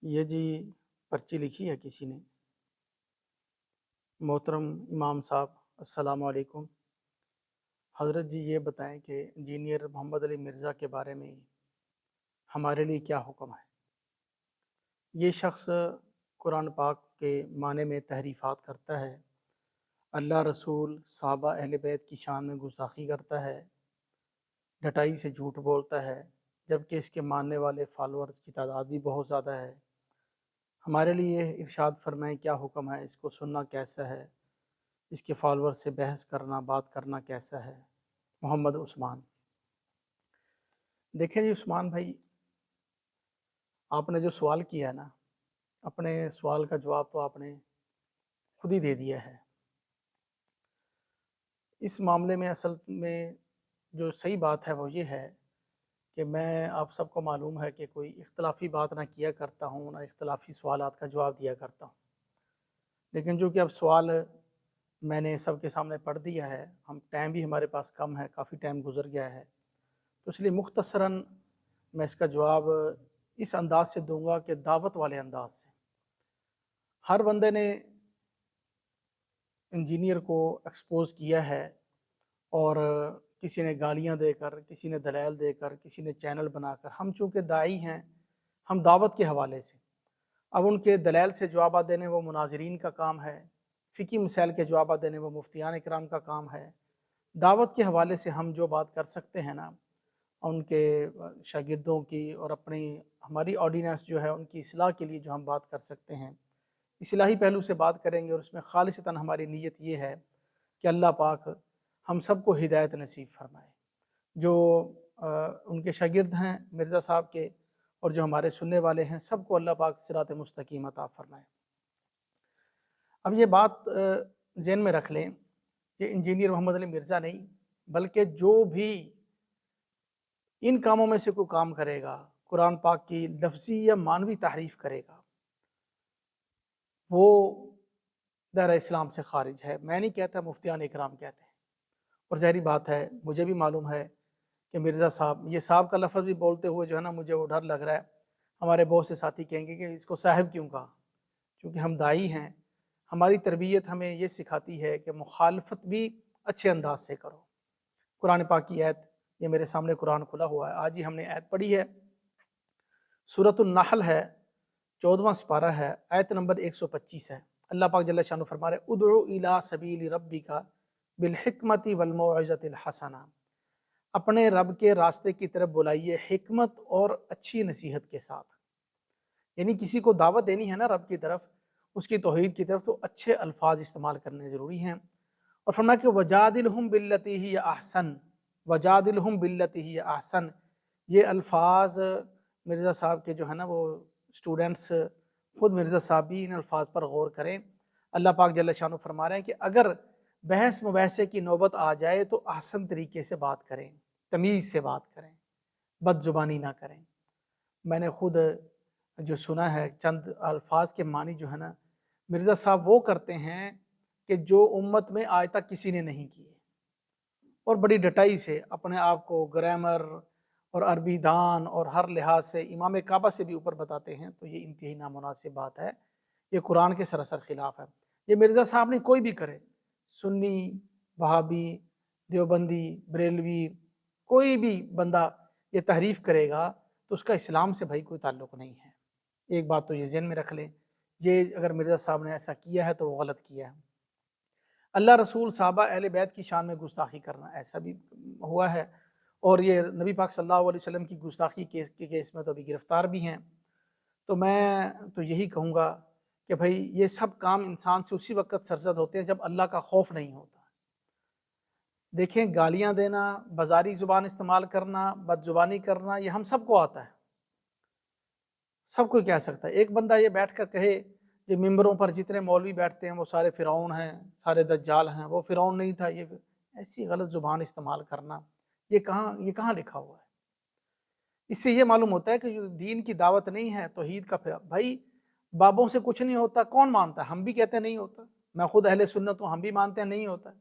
یہ جی پرچی لکھی ہے کسی نے۔ محترم امام صاحب السلام علیکم۔ حضرت جی یہ بتائیں کہ انجینئر محمد علی مرزا کے بارے میں ہمارے لیے کیا حکم ہے؟ یہ شخص قرآن پاک کے معنی میں تحریفات کرتا ہے، اللہ رسول صحابہ اہل بیت کی شان میں گستاخی کرتا ہے، ڈٹائی سے جھوٹ بولتا ہے، جبکہ اس کے ماننے والے فالورز کی تعداد بھی بہت زیادہ ہے۔ ہمارے لیے ارشاد فرمائیں کیا حکم ہے، اس کو سننا کیسا ہے، اس کے فالور سے بحث کرنا بات کرنا کیسا ہے؟ محمد عثمان۔ دیکھیں جی عثمان بھائی، آپ نے جو سوال کیا ہے نا، اپنے سوال کا جواب تو آپ نے خود ہی دے دیا ہے۔ اس معاملے میں اصل میں جو صحیح بات ہے وہ یہ ہے کہ میں آپ سب کو معلوم ہے کہ کوئی اختلافی بات نہ کیا کرتا ہوں، نہ اختلافی سوالات کا جواب دیا کرتا ہوں، لیکن جو کہ اب سوال میں نے سب کے سامنے پڑھ دیا ہے، ٹائم بھی ہمارے پاس کم ہے، کافی ٹائم گزر گیا ہے، تو اس لیے مختصراً میں اس کا جواب اس انداز سے دوں گا کہ دعوت والے انداز سے۔ ہر بندے نے انجینئر کو ایکسپوز کیا ہے، اور کسی نے گالیاں دے کر، کسی نے دلائل دے کر، کسی نے چینل بنا کر۔ ہم چونکہ داعی ہیں، ہم دعوت کے حوالے سے، اب ان کے دلائل سے جوابات دینے وہ مناظرین کا کام ہے، فقہی مسائل کے جوابات دینے وہ مفتیان اکرام کا کام ہے۔ دعوت کے حوالے سے ہم جو بات کر سکتے ہیں نا، ان کے شاگردوں کی اور اپنی ہماری آڈیننس جو ہے ان کی اصلاح کے لیے جو ہم بات کر سکتے ہیں، اصلاحی پہلو سے بات کریں گے، اور اس میں خالصتاً ہماری نیت یہ ہے کہ اللہ پاک ہم سب کو ہدایت نصیب فرمائے۔ جو ان کے شاگرد ہیں مرزا صاحب کے، اور جو ہمارے سننے والے ہیں، سب کو اللہ پاک صراط مستقیم عطا فرمائے۔ اب یہ بات ذہن میں رکھ لیں کہ انجینئر محمد علی مرزا نہیں، بلکہ جو بھی ان کاموں میں سے کوئی کام کرے گا، قرآن پاک کی لفظی یا معنوی تحریف کرے گا، وہ دائرہ اسلام سے خارج ہے۔ میں نہیں کہتا، مفتیان اکرام کہتے ہیں، اور ظاہری بات ہے مجھے بھی معلوم ہے کہ مرزا صاحب، یہ صاحب کا لفظ بھی بولتے ہوئے جو ہے نا، مجھے وہ ڈر لگ رہا ہے ہمارے بہت سے ساتھی کہیں گے کہ اس کو صاحب کیوں کہا، کیونکہ ہم داعی ہیں۔ ہماری تربیت ہمیں یہ سکھاتی ہے کہ مخالفت بھی اچھے انداز سے کرو۔ قرآن پاک کی آیت، یہ میرے سامنے قرآن کھلا ہوا ہے، آج ہی ہم نے آیت پڑھی ہے، سورۃ النحل ہے، 14واں سپارہ ہے، آیت نمبر 125 ہے۔ اللہ پاک جل شانہ فرما رہے ادعو الی سبیل ربک بالحکمت والموعظۃ الحسنہ، اپنے رب کے راستے کی طرف بلائیے حکمت اور اچھی نصیحت کے ساتھ۔ یعنی کسی کو دعوت دینی ہے نا رب کی طرف، اس کی توحید کی طرف، تو اچھے الفاظ استعمال کرنے ضروری ہیں۔ اور فرمایا کہ وجادلہم باللتی ہی احسن، وجادلہم باللتی ہی احسن، یہ الفاظ مرزا صاحب کے جو ہے نا وہ اسٹوڈنٹس، خود مرزا صاحب بھی ان الفاظ پر غور کریں۔ اللہ پاک جل شانہ فرما رہے ہیں کہ اگر بحث مباحثے کی نوبت آ جائے تو احسن طریقے سے بات کریں، تمیز سے بات کریں، بد زبانی نہ کریں۔ میں نے خود جو سنا ہے، چند الفاظ کے معنی جو ہے نا، مرزا صاحب وہ کرتے ہیں کہ جو امت میں آج تک کسی نے نہیں کیے، اور بڑی ڈٹائی سے اپنے آپ کو گرامر اور عربی دان اور ہر لحاظ سے امام کعبہ سے بھی اوپر بتاتے ہیں، تو یہ انتہائی نامناسب بات ہے، یہ قرآن کے سراسر خلاف ہے۔ یہ مرزا صاحب نے کوئی بھی کرے، سنی، وہابی، دیوبندی، بریلوی، کوئی بھی بندہ یہ تحریف کرے گا تو اس کا اسلام سے بھائی کوئی تعلق نہیں ہے۔ ایک بات تو یہ ذہن میں رکھ لیں، یہ اگر مرزا صاحب نے ایسا کیا ہے تو وہ غلط کیا ہے۔ اللہ رسول صحابہ اہل بیت کی شان میں گستاخی کرنا، ایسا بھی ہوا ہے، اور یہ نبی پاک صلی اللہ علیہ وسلم کی گستاخی کے کیس میں تو ابھی گرفتار بھی ہیں۔ تو میں تو یہی کہوں گا کہ بھائی یہ سب کام انسان سے اسی وقت سرزد ہوتے ہیں جب اللہ کا خوف نہیں ہوتا۔ دیکھیں، گالیاں دینا، بازاری زبان استعمال کرنا، بد زبانی کرنا، یہ ہم سب کو آتا ہے، سب کوئی کہہ سکتا ہے۔ ایک بندہ یہ بیٹھ کر کہے کہ ممبروں پر جتنے مولوی بیٹھتے ہیں وہ سارے فرعون ہیں، سارے دجال ہیں، وہ فرعون نہیں تھا، یہ ایسی غلط زبان استعمال کرنا، یہ کہاں لکھا ہوا ہے؟ اس سے یہ معلوم ہوتا ہے کہ جو دین کی دعوت نہیں ہے، توحید کا پھر بھائی بابوں سے کچھ نہیں ہوتا، کون مانتا ہے؟ ہم بھی کہتے ہیں نہیں ہوتا، میں خود اہل سنت ہوں، ہم بھی مانتے ہیں نہیں ہوتا ہے،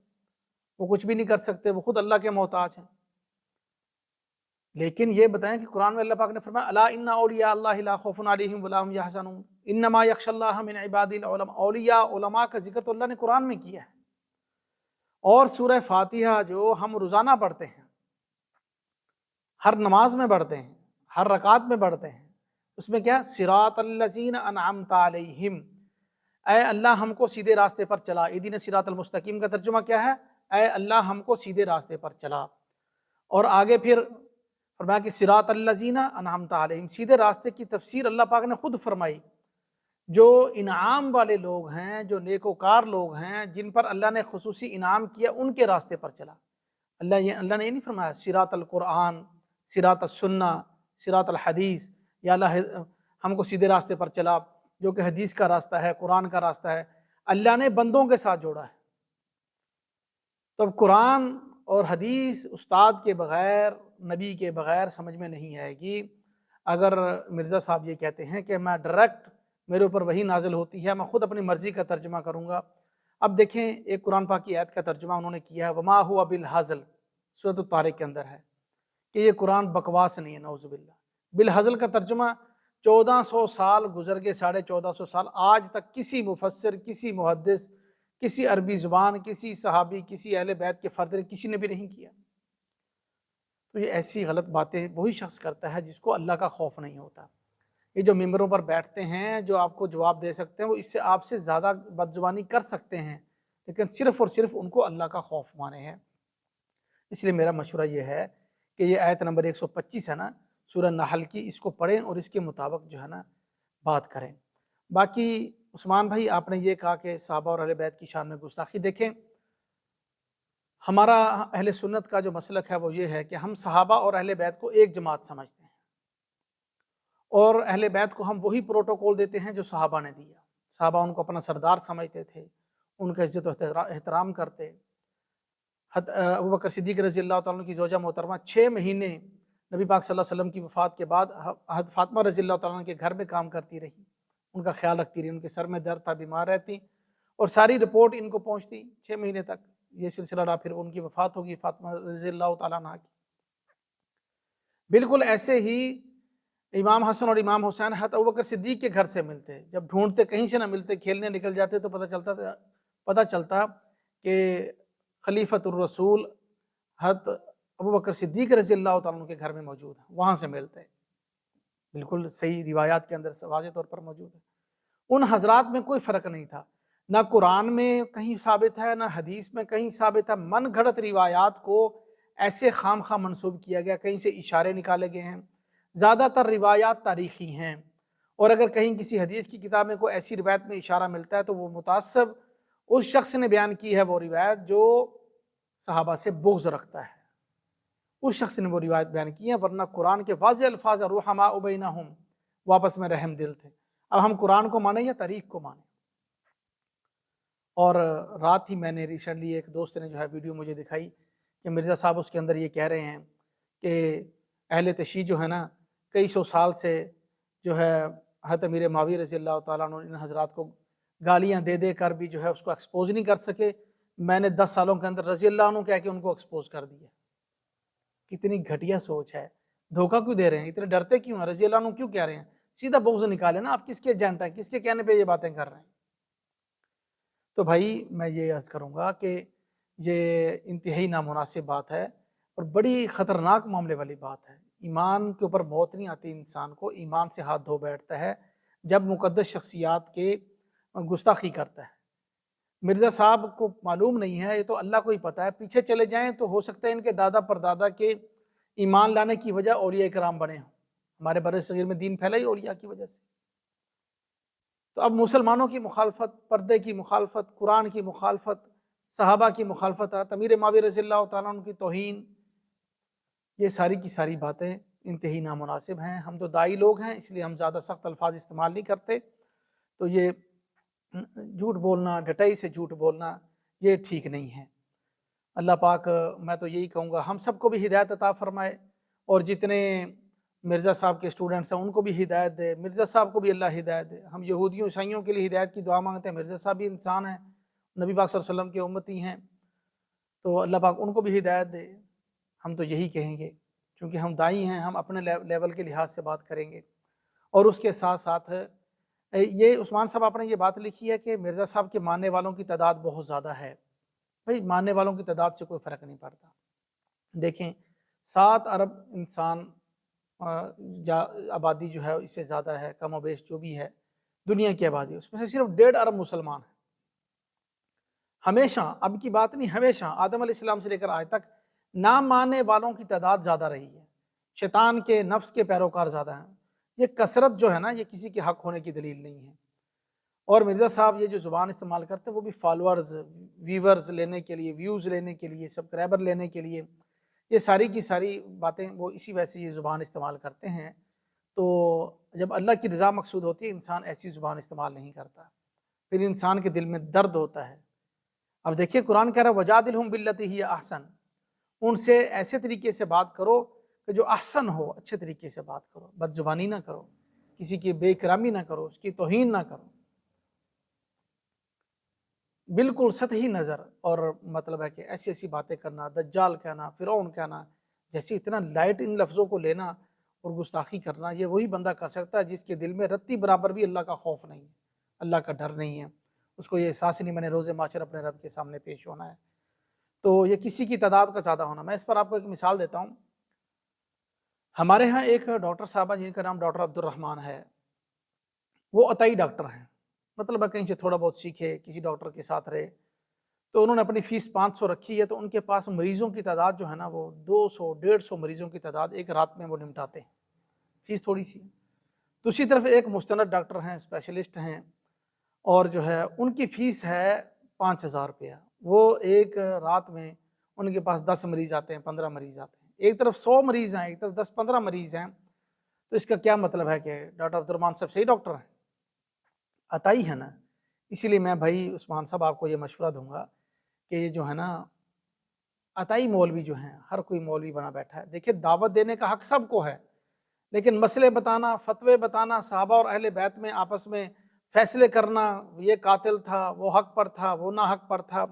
وہ کچھ بھی نہیں کر سکتے، وہ خود اللہ کے محتاج ہیں۔ لیکن یہ بتائیں کہ قرآن میں اللہ پاک نے فرمایا الا ان اولیاء اللہ لا خوف علیہم ولا هم یحزنون انما یخشى اللہ من عباد العلماء، اولیاء علماء کا ذکر تو اللہ نے قرآن میں کیا ہے، اور سورہ فاتحہ جو ہم روزانہ پڑھتے ہیں، ہر نماز میں پڑھتے ہیں، ہر رکعت میں پڑھتے ہیں، اس میں کیا صراط الذین انعمت علیہم، اے اللہ ہم کو سیدھے راستے پر چلا، اہدنا الصراط المستقیم کا ترجمہ کیا ہے؟ اے اللہ ہم کو سیدھے راستے پر چلا۔ اور آگے پھر فرمایا کہ صراط الذین انعمت علیہم، سیدھے راستے کی تفسیر اللہ پاک نے خود فرمائی، جو انعام والے لوگ ہیں، جو نیکوکار لوگ ہیں، جن پر اللہ نے خصوصی انعام کیا، ان کے راستے پر چلا۔ اللہ نے یہ نہیں فرمایا صراط القرآن، صراط السنہ، صراط الحدیث، یا اللہ ہم کو سیدھے راستے پر چلا، جو کہ حدیث کا راستہ ہے، قرآن کا راستہ ہے۔ اللہ نے بندوں کے ساتھ جوڑا ہے۔ تو اب قرآن اور حدیث استاد کے بغیر، نبی کے بغیر سمجھ میں نہیں آئے گی۔ اگر مرزا صاحب یہ کہتے ہیں کہ میں ڈائریکٹ میرے اوپر وہی نازل ہوتی ہے، میں خود اپنی مرضی کا ترجمہ کروں گا، اب دیکھیں ایک قرآن پاک کی آیت کا ترجمہ انہوں نے کیا ہے وما ہوا بالہزل، سورۃ الطارق کے اندر ہے کہ یہ قرآن بکواس نہیں ہے، نعوذ باللہ۔ بالہزل کا ترجمہ 1400 سال گزر گئے، 1450 سال، آج تک کسی مفسر، کسی محدث، کسی عربی زبان، کسی صحابی، کسی اہل بیت کے فرد، کسی نے بھی نہیں کیا۔ تو یہ ایسی غلط باتیں وہی شخص کرتا ہے جس کو اللہ کا خوف نہیں ہوتا۔ یہ جو ممبروں پر بیٹھتے ہیں، جو آپ کو جواب دے سکتے ہیں، وہ اس سے آپ سے زیادہ بدزبانی کر سکتے ہیں، لیکن صرف اور صرف ان کو اللہ کا خوف مانے ہیں۔ اس لیے میرا مشورہ یہ ہے کہ یہ آیت نمبر 125 ہے نا سورہ نحل کی، اس کو پڑھیں اور اس کے مطابق جو ہے نا بات کریں۔ باقی عثمان بھائی، آپ نے یہ کہا کہ صحابہ اور اہل بیت کی شان میں گستاخی، دیکھیں ہمارا اہل سنت کا جو مسلک ہے وہ یہ ہے کہ ہم صحابہ اور اہل بیت کو ایک جماعت سمجھتے ہیں، اور اہل بیت کو ہم وہی پروٹوکول دیتے ہیں جو صحابہ نے دیا۔ صحابہ ان کو اپنا سردار سمجھتے تھے، ان کا عزت و احترام کرتے۔ ابوبکر صدیق رضی اللہ تعالیٰ عنہ کی زوجہ محترمہ 6 مہینے نبی پاک صلی اللہ علیہ وسلم کی وفات کے بعد حضرت فاطمہ رضی اللہ تعالیٰ عنہ کے گھر میں کام کرتی رہی، ان کا خیال رکھتی رہی، ان کے سر میں درد تھا، بیمار رہتی، اور ساری رپورٹ ان کو پہنچتی 6 مہینے تک۔ یہ سلسلہ رہا، پھر ان کی وفات ہوگی فاطمہ رضی اللہ تعالیٰ عنہ کی۔ بالکل ایسے ہی امام حسن اور امام حسین حضرت ابوبکر صدیق کے گھر سے ملتے، جب ڈھونڈتے کہیں سے نہ ملتے، کھیلنے نکل جاتے تو پتہ چلتا کہ خلیفۃ الرسول حضرت ابوبکر صدیق رضی اللہ تعالیٰ عنہ کے گھر میں موجود ہیں، وہاں سے ملتے ہیں۔ بالکل صحیح روایات کے اندر واضح طور پر موجود ہے۔ ان حضرات میں کوئی فرق نہیں تھا، نہ قرآن میں کہیں ثابت ہے، نہ حدیث میں کہیں ثابت ہے۔ من گھڑت روایات کو ایسے خام خواہ منسوب کیا گیا، کہیں سے اشارے نکالے گئے ہیں۔ زیادہ تر روایات تاریخی ہیں، اور اگر کہیں کسی حدیث کی کتاب میں کوئی ایسی روایت میں اشارہ ملتا ہے تو وہ متعصب اس شخص نے بیان کی ہے وہ روایت جو صحابہ سے بغض رکھتا ہے، اس شخص نے وہ روایت بیان کی ہے، ورنہ قرآن کے واضح الفاظ رحماء بینہم، وہ آپس میں رحم دل تھے۔ اب ہم قرآن کو مانیں یا تاریخ کو مانیں؟ اور رات ہی میں نے ریسنٹلی ایک دوست نے جو ہے ویڈیو مجھے دکھائی کہ مرزا صاحب اس کے اندر یہ کہہ رہے ہیں کہ اہل تشیع جو ہے نا کئی سو سال سے جو ہے حضرت امیر معاویہ رضی اللہ تعالیٰ عنہ ان حضرات کو گالیاں دے دے کر بھی جو ہے اس کو ایکسپوز نہیں کر سکے، میں نے 10 سالوں کے اندر رضی اللہ عنہ کہہ کے ان کو ایکسپوز کر دیا۔ کتنی گھٹیا سوچ ہے، دھوکہ کیوں دے رہے ہیں، اتنے ڈرتے کیوں ہیں، رضی اللہ عنہ کیوں کہہ رہے ہیں؟ سیدھا بغض نکالے نا، آپ کس کے ایجنٹ ہیں، کس کے کہنے پہ یہ باتیں کر رہے ہیں؟ تو بھائی میں یہ عرض کروں گا کہ یہ انتہائی نامناسب بات ہے اور بڑی خطرناک معاملے والی بات ہے۔ ایمان کے اوپر موت نہیں آتی، انسان کو ایمان سے ہاتھ دھو بیٹھتا ہے جب مقدس شخصیات کے گستاخی کرتا ہے۔ مرزا صاحب کو معلوم نہیں ہے، یہ تو اللہ کو ہی پتہ ہے، پیچھے چلے جائیں تو ہو سکتا ہے ان کے دادا پردادا کے ایمان لانے کی وجہ اولیاء کرام بنے ہوں۔ ہمارے بر صغیر میں دین پھیلا ہی اولیاء کی وجہ سے۔ تو اب مسلمانوں کی مخالفت، پردے کی مخالفت، قرآن کی مخالفت، صحابہ کی مخالفت، امیر معاویہ رضی اللہ تعالیٰ عنہ کی توہین، یہ ساری کی ساری باتیں انتہائی نامناسب ہیں۔ ہم تو داعی لوگ ہیں، اس لیے ہم زیادہ سخت الفاظ استعمال نہیں کرتے۔ تو یہ جھوٹ بولنا، ڈٹائی سے جھوٹ بولنا، یہ ٹھیک نہیں ہے۔ اللہ پاک میں تو یہی کہوں گا ہم سب کو بھی ہدایت عطا فرمائے، اور جتنے مرزا صاحب کے اسٹوڈنٹس ہیں ان کو بھی ہدایت دے، مرزا صاحب کو بھی اللہ ہدایت دے۔ ہم یہودیوں عیسائیوں کے لیے ہدایت کی دعا مانگتے ہیں، مرزا صاحب بھی انسان ہیں، نبی پاک صلی اللہ علیہ وسلم کے امتی ہیں، تو اللہ پاک ان کو بھی ہدایت دے۔ ہم تو یہی کہیں گے کیونکہ ہم دائی ہیں، ہم اپنے لیول کے لحاظ سے بات کریں گے۔ اور اس کے ساتھ ساتھ یہ عثمان صاحب آپ نے یہ بات لکھی ہے کہ مرزا صاحب کے ماننے والوں کی تعداد بہت زیادہ ہے۔ بھائی ماننے والوں کی تعداد سے کوئی فرق نہیں پڑتا۔ دیکھیں 7 ارب انسان یا آبادی جو ہے اس سے زیادہ ہے، کم و بیش جو بھی ہے دنیا کی آبادی، اس میں سے صرف 1.5 ارب مسلمان ہیں۔ ہمیشہ، اب کی بات نہیں، ہمیشہ آدم علیہ السلام سے لے کر آج تک نہ ماننے والوں کی تعداد زیادہ رہی ہے، شیطان کے نفس کے پیروکار زیادہ ہیں۔ یہ کثرت جو ہے نا، یہ کسی کے حق ہونے کی دلیل نہیں ہے۔ اور مرزا صاحب یہ جو زبان استعمال کرتے ہیں وہ بھی فالورز، ویورز لینے کے لیے، ویوز لینے کے لیے، سبسکرائبر لینے کے لیے، یہ ساری کی ساری باتیں وہ اسی وجہ سے یہ زبان استعمال کرتے ہیں۔ تو جب اللہ کی رضا مقصود ہوتی ہے، انسان ایسی زبان استعمال نہیں کرتا، پھر انسان کے دل میں درد ہوتا ہے۔ اب دیکھیے قرآن کہہ رہا ہے وَجَادِلْهُمْ بِالَّتِي هِيَ أَحْسَنُ، ان سے ایسے طریقے سے بات کرو کہ جو احسن ہو، اچھے طریقے سے بات کرو، بد زبانی نہ کرو، کسی کی بے اکرامی نہ کرو، اس کی توہین نہ کرو، بالکل سطحی نظر۔ اور مطلب ہے کہ ایسی ایسی باتیں کرنا، دجال کہنا، فرعون کہنا، جیسے اتنا لائٹ ان لفظوں کو لینا اور گستاخی کرنا، یہ وہی بندہ کر سکتا ہے جس کے دل میں رتی برابر بھی اللہ کا خوف نہیں ہے، اللہ کا ڈر نہیں ہے، اس کو یہ احساس نہیں میں نے روز معاشر اپنے رب کے سامنے پیش ہونا ہے۔ تو یہ کسی کی تعداد کا زیادہ ہونا، میں اس پر آپ کو ایک مثال دیتا ہوں۔ ہمارے ہاں ایک ڈاکٹر صاحبہ جن کا نام ڈاکٹر عبد الرحمن ہے، وہ عطائی ڈاکٹر ہیں، مطلب ہے کہیں سے تھوڑا بہت سیکھے، کسی ڈاکٹر کے ساتھ رہے، تو انہوں نے اپنی فیس 500 رکھی ہے، تو ان کے پاس مریضوں کی تعداد جو ہے نا وہ 200 150 مریضوں کی تعداد ایک رات میں وہ نمٹاتے ہیں، فیس تھوڑی سی۔ دوسری طرف ایک مستند ڈاکٹر ہیں، اسپیشلسٹ ہیں، اور جو ہے ان کی فیس ہے 5000 روپیہ۔ وہ ایک رات میں ان کے پاس 10 مریض آتے ہیں، 15 مریض آتے ہیں، ایک طرف 100 مریض ہیں، ایک طرف 10-15 مریض ہیں، تو اس کا کیا مطلب ہے کہ ڈاکٹر عبد الرحمن صاحب صحیح ڈاکٹر ہیں، عطائی ہے نا۔ اسی لیے میں بھائی عثمان صاحب آپ کو یہ مشورہ دوں گا کہ یہ جو ہے نا عطائی مولوی جو ہیں، ہر کوئی مولوی بنا بیٹھا ہے، دیکھیں دعوت دینے کا حق سب کو ہے، لیکن مسئلے بتانا، فتوے بتانا، صحابہ اور اہل بیت میں آپس میں فیصلے کرنا، یہ قاتل تھا، وہ حق پر تھا، وہ نا حق پر تھا،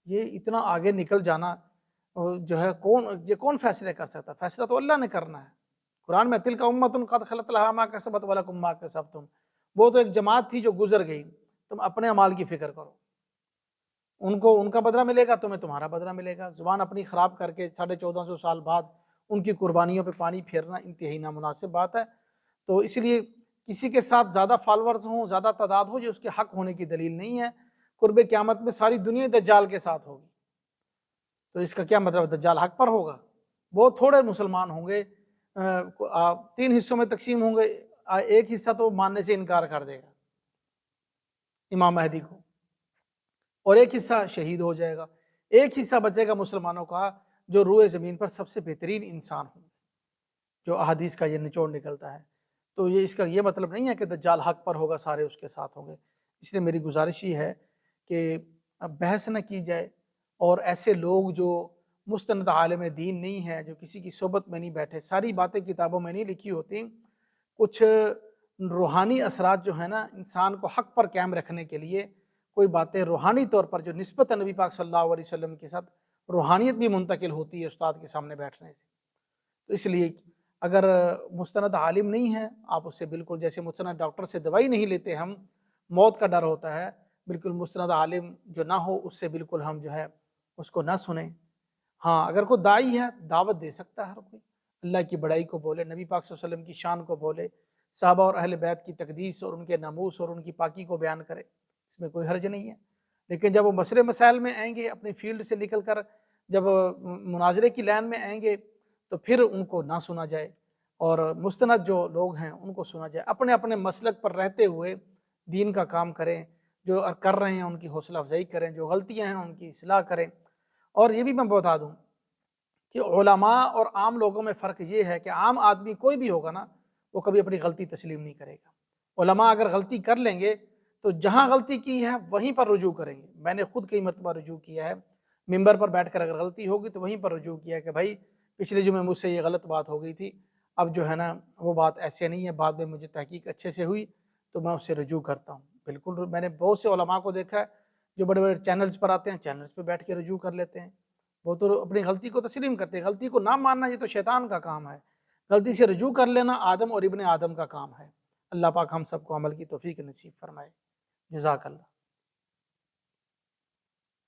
یہ اتنا آگے نکل جانا جو ہے یہ کون فیصلے کر سکتا؟ فیصلہ تو اللہ نے کرنا ہے۔ قرآن میں تلک امۃ قد خلت لہا ما کسبت ولکم ما کسبتم، وہ تو ایک جماعت تھی جو گزر گئی، تم اپنے اعمال کی فکر کرو، ان کو ان کا بدلہ ملے گا، تمہیں تمہارا بدلہ ملے گا۔ زبان اپنی خراب کر کے 1450 سال بعد ان کی قربانیوں پہ پانی پھیرنا انتہائی نامناسب بات ہے۔ تو اس لیے کسی کے ساتھ زیادہ فالورز ہوں، زیادہ تعداد ہو، جو اس کے حق ہونے کی دلیل نہیں ہے۔ قرب قیامت میں ساری دنیا دجال کے ساتھ ہوگی، تو اس کا کیا مطلب؟ دجال حق پر ہوگا؟ بہت تھوڑے مسلمان ہوں گے، 3 حصوں میں تقسیم ہوں گے، ایک حصہ تو ماننے سے انکار کر دے گا امام مہدی کو، اور ایک حصہ شہید ہو جائے گا، ایک حصہ بچے گا مسلمانوں کا جو روئے زمین پر سب سے بہترین انسان ہوں، جو احادیث کا یہ نچوڑ نکلتا ہے۔ تو یہ اس کا یہ مطلب نہیں ہے کہ دجال حق پر ہوگا، سارے اس کے ساتھ ہوں گے۔ اس لیے میری گزارش یہ ہے کہ بحث نہ کی جائے، اور ایسے لوگ جو مستند عالم دین نہیں ہے، جو کسی کی صحبت میں نہیں بیٹھے، ساری باتیں کتابوں میں نہیں لکھی ہوتی، کچھ روحانی اثرات جو ہیں نا انسان کو حق پر قائم رکھنے کے لیے، کوئی باتیں روحانی طور پر جو نسبت نبی پاک صلی اللہ علیہ وسلم کے ساتھ روحانیت بھی منتقل ہوتی ہے استاد کے سامنے بیٹھنے سے۔ تو اس لیے اگر مستند عالم نہیں ہے، آپ اس سے بالکل، جیسے مستند ڈاکٹر سے دوائی نہیں لیتے، ہم موت کا ڈر ہوتا ہے، بالکل مستند عالم جو نہ ہو اس سے بالکل ہم جو ہے اس کو نہ سنیں۔ ہاں اگر کوئی داعی ہے دعوت دے سکتا ہے، ہر کوئی اللہ کی بڑائی کو بولے، نبی پاک صلی اللہ علیہ وسلم کی شان کو بولے، صحابہ اور اہل بیت کی تقدیس اور ان کے ناموس اور ان کی پاکی کو بیان کرے، اس میں کوئی حرج نہیں ہے۔ لیکن جب وہ مسئلے مسائل میں آئیں گے، اپنی فیلڈ سے نکل کر جب مناظرے کی لائن میں آئیں گے، تو پھر ان کو نہ سنا جائے، اور مستند جو لوگ ہیں ان کو سنا جائے، اپنے اپنے مسلک پر رہتے ہوئے دین کا کام کریں، جو کر رہے ہیں ان کی حوصلہ افزائی کریں، جو غلطیاں ہیں ان کی اصلاح کریں۔ اور یہ بھی میں بتا دوں کہ علماء اور عام لوگوں میں فرق یہ ہے کہ عام آدمی کوئی بھی ہوگا نا، وہ کبھی اپنی غلطی تسلیم نہیں کرے گا۔ علماء اگر غلطی کر لیں گے تو جہاں غلطی کی ہے وہیں پر رجوع کریں گے۔ میں نے خود کئی مرتبہ رجوع کیا ہے، ممبر پر بیٹھ کر اگر غلطی ہوگی تو وہیں پر رجوع کیا ہے کہ بھائی پچھلے جمعے مجھ سے یہ غلط بات ہو گئی تھی، اب جو ہے نا وہ بات ایسے نہیں ہے، بعد میں مجھے تحقیق اچھے سے ہوئی تو میں اس سے رجوع کرتا ہوں۔ بالکل میں نے بہت سے علماء کو دیکھا ہے جو بڑے بڑے چینلز پر آتے ہیں، چینلز پہ بیٹھ کے رجوع کر لیتے ہیں، وہ تو اپنی غلطی کو تسلیم کرتے ہیں، غلطی کو نہ ماننا یہ تو شیطان کا کام ہے، غلطی سے رجوع کر لینا آدم اور ابن آدم کا کام ہے۔ اللہ پاک ہم سب کو عمل کی توفیق نصیب فرمائے۔ جزاک اللہ۔